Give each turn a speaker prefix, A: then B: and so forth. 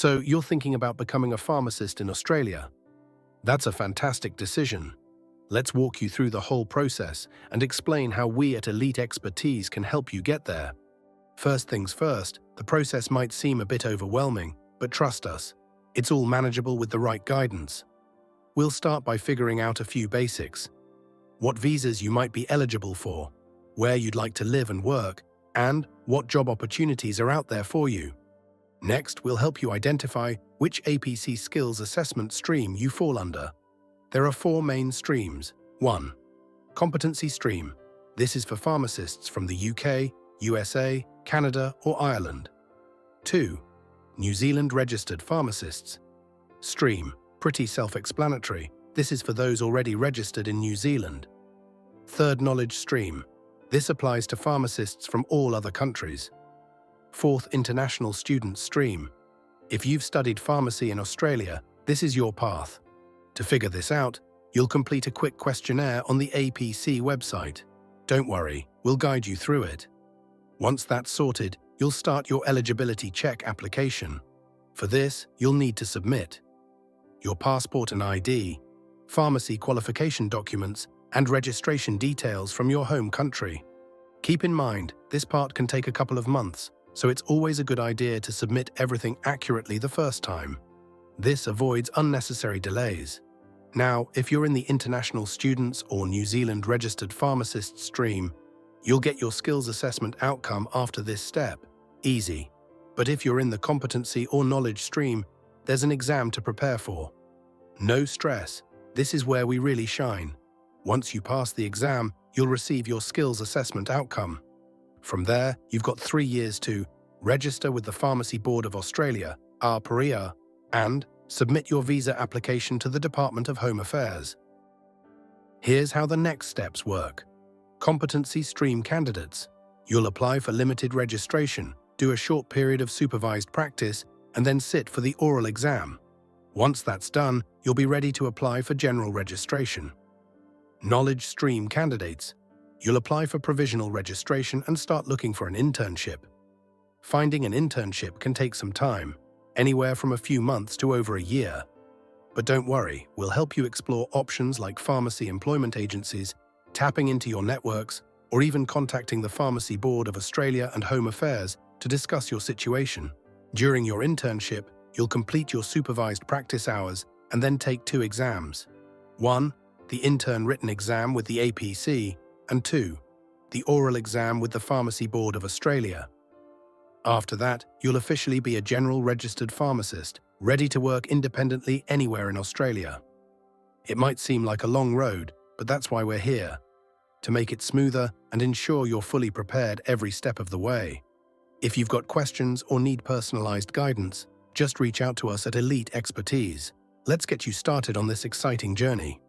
A: So you're thinking about becoming a pharmacist in Australia? That's a fantastic decision. Let's walk you through the whole process and explain how we at Elite Expertise can help you get there. First things first, the process might seem a bit overwhelming, but trust us, it's all manageable with the right guidance. We'll start by figuring out a few basics. What visas you might be eligible for, where you'd like to live and work, and what job opportunities are out there for you. Next, we'll help you identify which APC Skills Assessment stream you fall under. There are 4 main streams. 1. Competency stream. This is for pharmacists from the UK, USA, Canada, or Ireland. 2. New Zealand registered pharmacists. Stream. Pretty self-explanatory. This is for those already registered in New Zealand. 3rd knowledge stream. This applies to pharmacists from all other countries. 4th international student stream. If you've studied pharmacy in Australia, this is your path. To figure this out, you'll complete a quick questionnaire on the APC website. Don't worry, we'll guide you through it. Once that's sorted, you'll start your eligibility check application. For this, you'll need to submit your passport and ID, pharmacy qualification documents, and registration details from your home country. Keep in mind, this part can take a couple of months, so it's always a good idea to submit everything accurately the first time. This avoids unnecessary delays. Now, if you're in the International Students or New Zealand Registered Pharmacist stream, you'll get your skills assessment outcome after this step. Easy. But if you're in the Competency or Knowledge stream, there's an exam to prepare for. No stress. This is where we really shine. Once you pass the exam, you'll receive your skills assessment outcome. From there, you've got 3 years to register with the Pharmacy Board of Australia, OPRA, and submit your visa application to the Department of Home Affairs. Here's how the next steps work. Competency stream candidates. You'll apply for limited registration, do a short period of supervised practice, and then sit for the oral exam. Once that's done, you'll be ready to apply for general registration. Knowledge stream candidates. You'll apply for provisional registration and start looking for an internship. Finding an internship can take some time, anywhere from a few months to over a year. But don't worry, we'll help you explore options like pharmacy employment agencies, tapping into your networks, or even contacting the Pharmacy Board of Australia and Home Affairs to discuss your situation. During your internship, you'll complete your supervised practice hours and then take 2 exams. 1. The intern written exam with the APC, and 2. The oral exam with the Pharmacy Board of Australia. After that, you'll officially be a general registered pharmacist, ready to work independently anywhere in Australia. It might seem like a long road, but that's why we're here, to make it smoother and ensure you're fully prepared every step of the way. If you've got questions or need personalized guidance, just reach out to us at Elite Expertise. Let's get you started on this exciting journey.